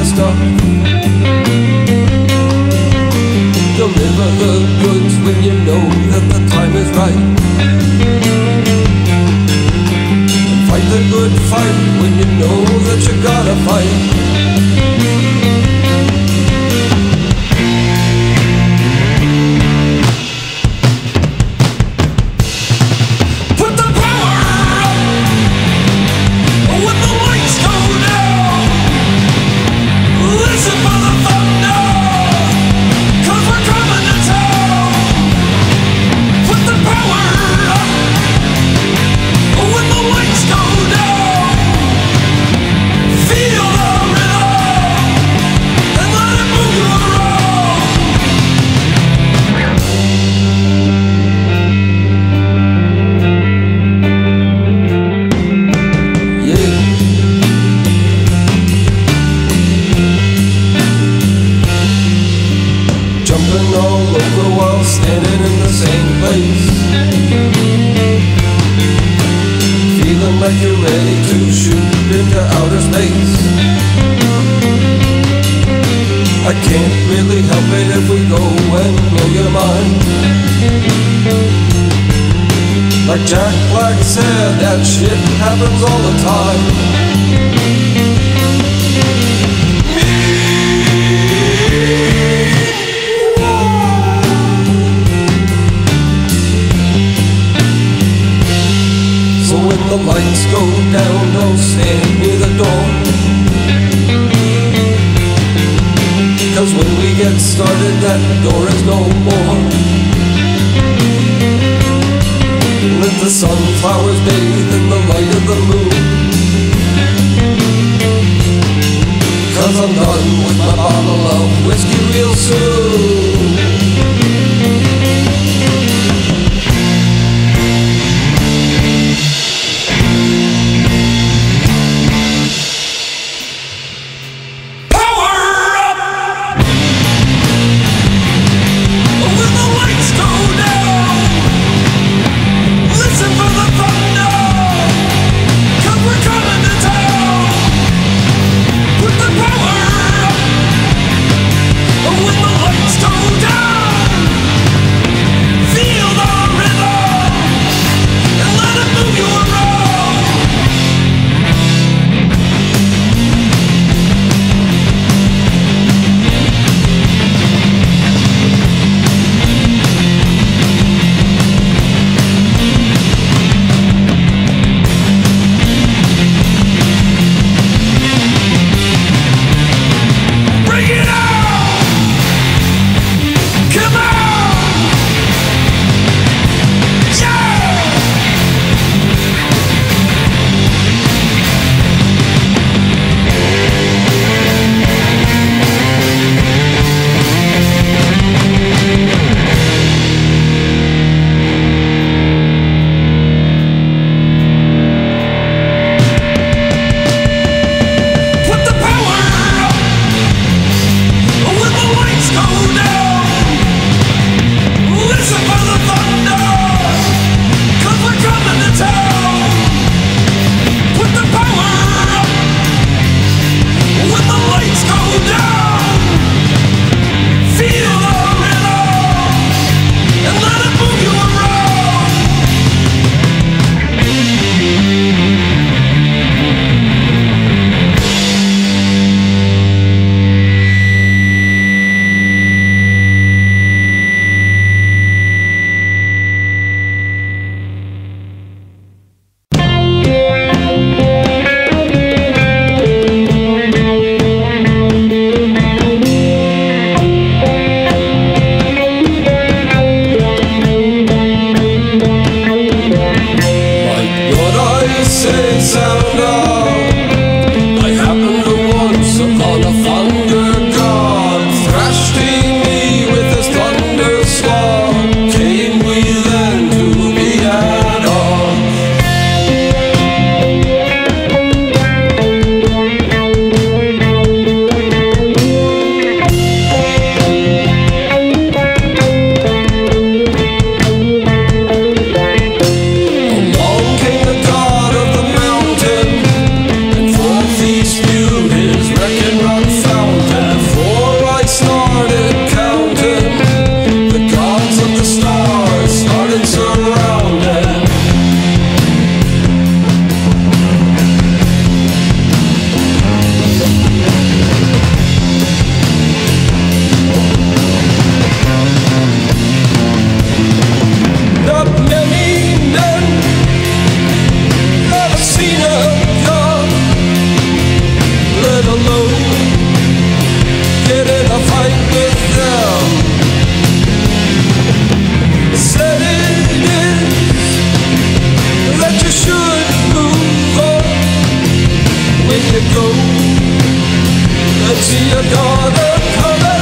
the stuff. Deliver the goods when you know that the time is right. And fight the good fight when you know that you gotta fight. Jumping all over while standing in the same place, feeling like you're ready to shoot into outer space. I can't really help it if we go and blow your mind. Like Jack Black said, that shit happens all the time. When the lights go down, don't stand near the door, 'cause when we get started, that door is no more. Let the sunflowers bathe in the light of the moon, 'cause I'm done with my bottle of whiskey real soon. When the lights go see your daughter coming.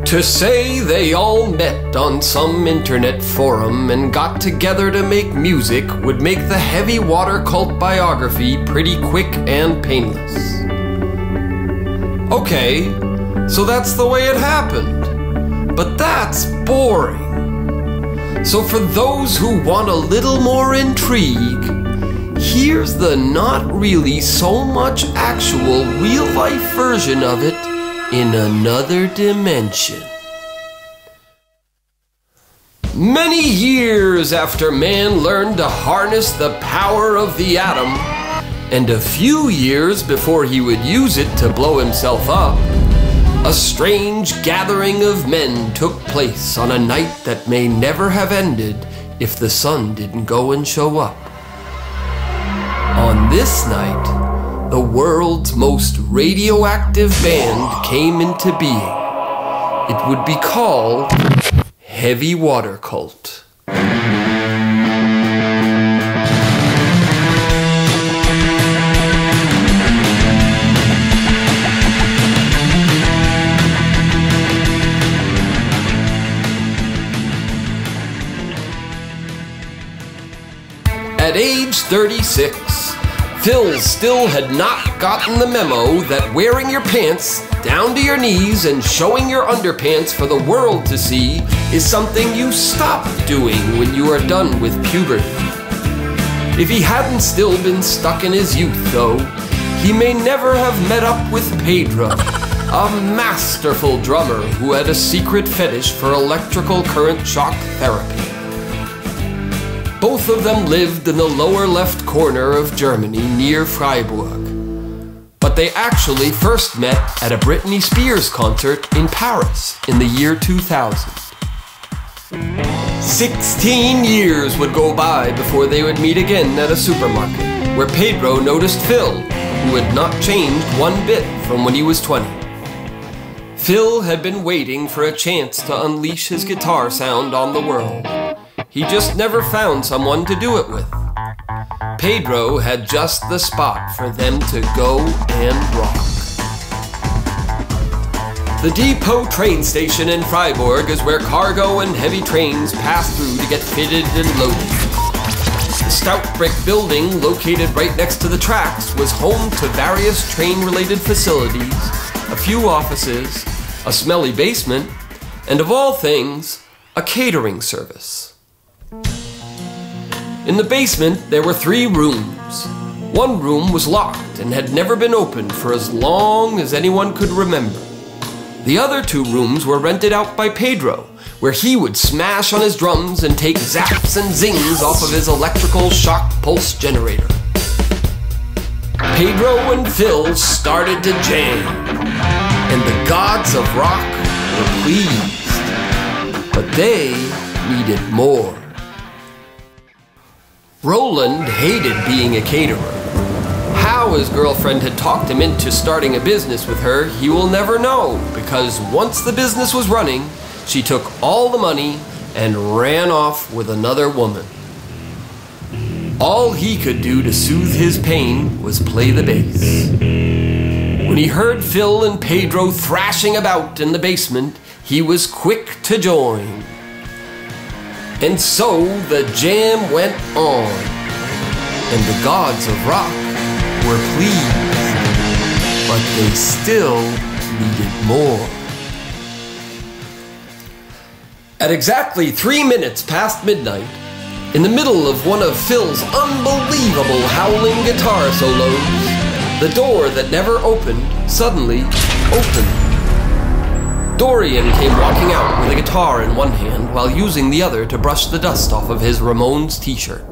To say they all met on some internet forum and got together to make music would make the heavy water cult biography pretty quick and painless. Okay, so that's the way it happened. but that's boring. So for those who want a little more intrigue, here's the not really so much actual real-life version of it in another dimension. Many years after man learned to harness the power of the atom, and a few years before he would use it to blow himself up, a strange gathering of men took place on a night that may never have ended if the sun didn't go and show up. On this night, the world's most radioactive band came into being. It would be called Heavy Water Cult. At age 36, Phil still had not gotten the memo that wearing your pants down to your knees and showing your underpants for the world to see is something you stop doing when you are done with puberty. If he hadn't still been stuck in his youth, though, he may never have met up with Pedro, a masterful drummer who had a secret fetish for electrical current shock therapy. Both of them lived in the lower left corner of Germany near Freiburg. But they actually first met at a Britney Spears concert in Paris in the year 2000. 16 years would go by before they would meet again at a supermarket, where Pedro noticed Phil, who had not changed one bit from when he was 20. Phil had been waiting for a chance to unleash his guitar sound on the world. He just never found someone to do it with. Pedro had just the spot for them to go and rock. The depot train station in Freiburg is where cargo and heavy trains pass through to get fitted and loaded. The stout brick building located right next to the tracks was home to various train-related facilities, a few offices, a smelly basement, and of all things, a catering service. In the basement, there were 3 rooms. One room was locked and had never been opened for as long as anyone could remember. The other 2 rooms were rented out by Pedro, where he would smash on his drums and take zaps and zings off of his electrical shock pulse generator. Pedro and Phil started to jam, and the gods of rock were pleased, but they needed more. Roland hated being a caterer. How his girlfriend had talked him into starting a business with her, he will never know, because once the business was running, she took all the money and ran off with another woman. All he could do to soothe his pain was play the bass. When he heard Phil and Pedro thrashing about in the basement, he was quick to join. And so the jam went on, and the gods of rock were pleased, but they still needed more. At exactly 3 minutes past midnight, in the middle of one of Phil's unbelievable howling guitar solos, the door that never opened suddenly opened. Dorian came walking out with a guitar in one hand while using the other to brush the dust off of his Ramones t-shirt.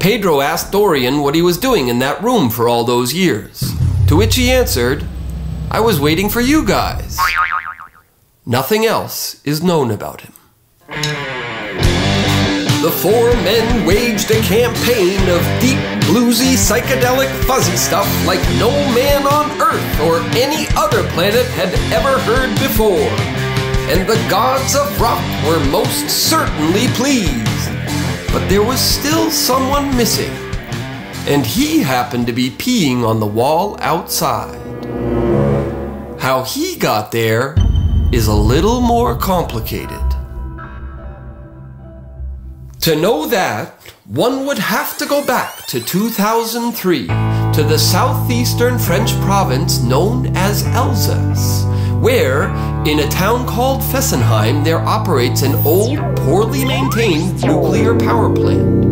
Pedro asked Dorian what he was doing in that room for all those years, to which he answered, "I was waiting for you guys." Nothing else is known about him. The 4 men waged a campaign of deep, bluesy, psychedelic, fuzzy stuff like no man on Earth or any other planet had ever heard before. And the gods of rock were most certainly pleased. But there was still someone missing, and he happened to be peeing on the wall outside. How he got there is a little more complicated. To know that, one would have to go back to 2003 to the southeastern French province known as Alsace, where, in a town called Fessenheim, there operates an old, poorly maintained nuclear power plant.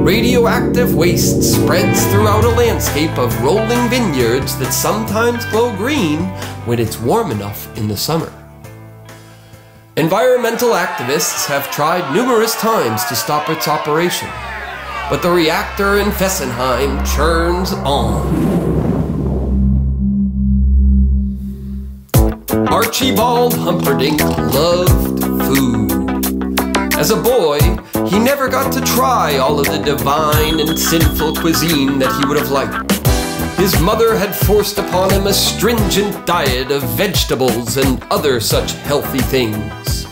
Radioactive waste spreads throughout a landscape of rolling vineyards that sometimes glow green when it's warm enough in the summer. Environmental activists have tried numerous times to stop its operation, but the reactor in Fessenheim churns on. Archibald Humperdinck loved food. As a boy, he never got to try all of the divine and sinful cuisine that he would have liked. His mother had forced upon him a stringent diet of vegetables and other such healthy things.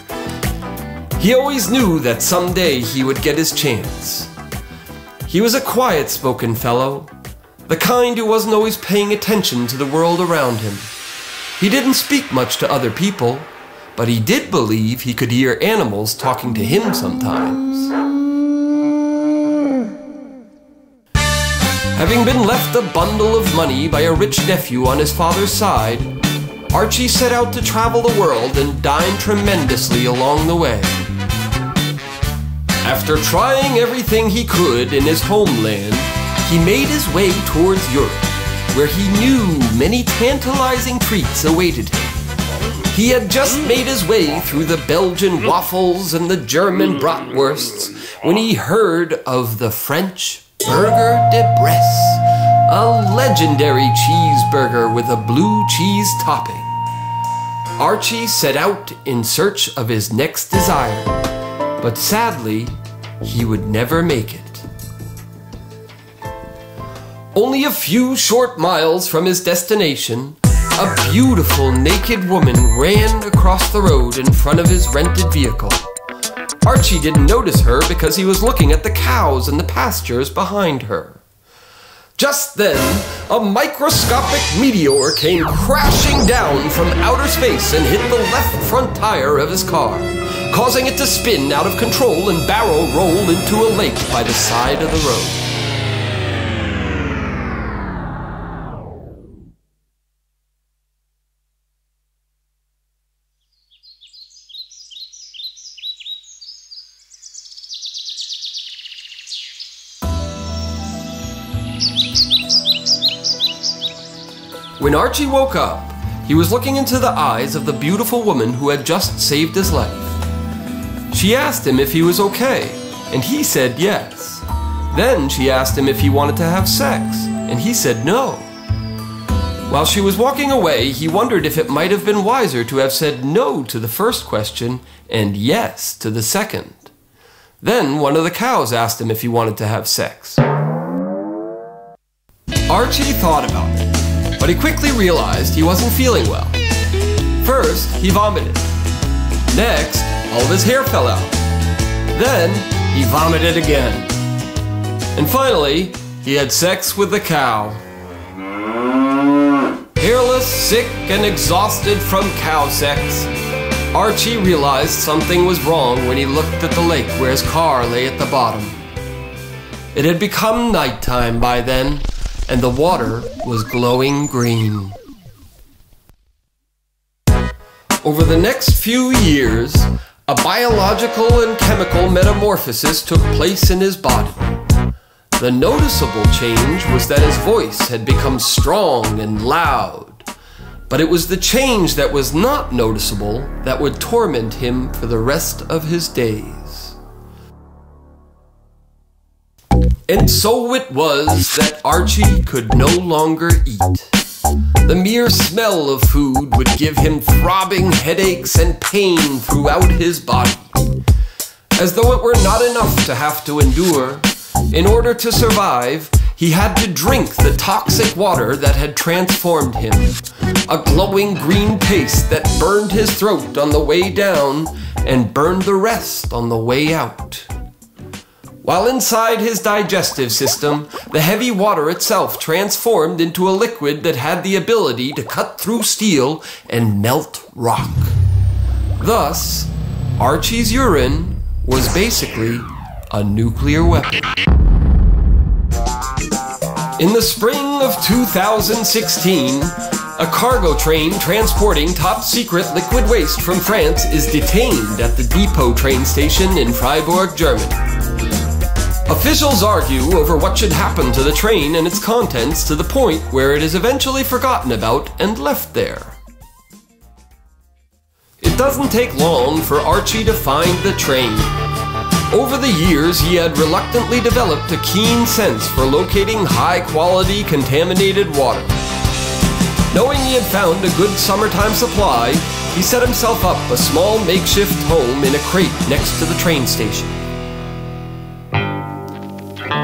He always knew that someday he would get his chance. He was a quiet-spoken fellow, the kind who wasn't always paying attention to the world around him. He didn't speak much to other people, but he did believe he could hear animals talking to him sometimes. Having been left a bundle of money by a rich nephew on his father's side, Archie set out to travel the world and dine tremendously along the way. After trying everything he could in his homeland, he made his way towards Europe, where he knew many tantalizing treats awaited him. He had just made his way through the Belgian waffles and the German bratwursts when he heard of the French Burger de Bresse, a legendary cheeseburger with a blue cheese topping. Archie set out in search of his next desire, but sadly, he would never make it. Only a few short miles from his destination, a beautiful naked woman ran across the road in front of his rented vehicle. Archie didn't notice her because he was looking at the cows and the pastures behind her. Just then, a microscopic meteor came crashing down from outer space and hit the left front tire of his car, causing it to spin out of control and barrel roll into a lake by the side of the road. When Archie woke up, he was looking into the eyes of the beautiful woman who had just saved his life. She asked him if he was okay, and he said yes. Then she asked him if he wanted to have sex, and he said no. While she was walking away, he wondered if it might have been wiser to have said no to the first question and yes to the second. Then one of the cows asked him if he wanted to have sex. Archie thought about it, but he quickly realized he wasn't feeling well. First, he vomited. Next, all of his hair fell out. Then, he vomited again. And finally, he had sex with the cow. Hairless, sick, and exhausted from cow sex, Archie realized something was wrong when he looked at the lake where his car lay at the bottom. It had become nighttime by then, and the water was glowing green. Over the next few years, a biological and chemical metamorphosis took place in his body. The noticeable change was that his voice had become strong and loud, but it was the change that was not noticeable that would torment him for the rest of his days. And so it was that Archie could no longer eat. The mere smell of food would give him throbbing headaches and pain throughout his body. As though it were not enough to have to endure, in order to survive, he had to drink the toxic water that had transformed him, a glowing green paste that burned his throat on the way down and burned the rest on the way out. While inside his digestive system, the heavy water itself transformed into a liquid that had the ability to cut through steel and melt rock. Thus, Archie's urine was basically a nuclear weapon. In the spring of 2016, A cargo train transporting top-secret liquid waste from France is detained at the depot train station in Freiburg, Germany. Officials argue over what should happen to the train and its contents to the point where it is eventually forgotten about and left there. It doesn't take long for Archie to find the train. Over the years, he had reluctantly developed a keen sense for locating high-quality contaminated water. Knowing he had found a good summertime supply, he set himself up a small makeshift home in a crate next to the train station.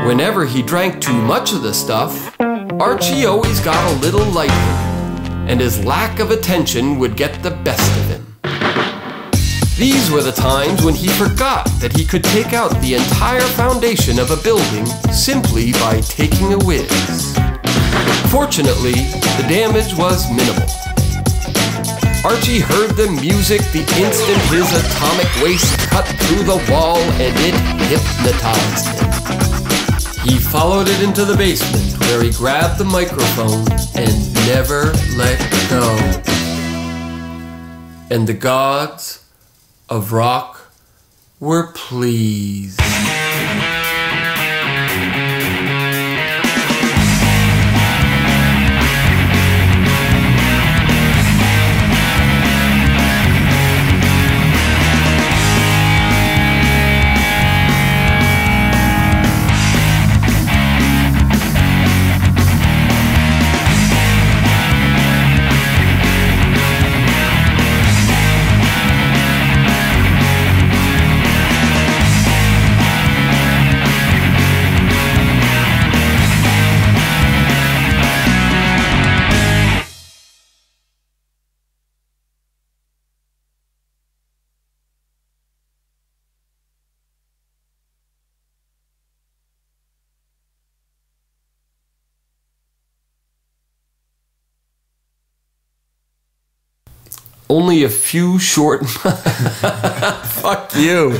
Whenever he drank too much of the stuff, Archie always got a little lightheaded, and his lack of attention would get the best of him. These were the times when he forgot that he could take out the entire foundation of a building simply by taking a whiz. Fortunately, the damage was minimal. Archie heard the music the instant his atomic waste cut through the wall, and it hypnotized him. He followed it into the basement, where he grabbed the microphone and never let go. And the gods of rock were pleased. Only a few short... Fuck you.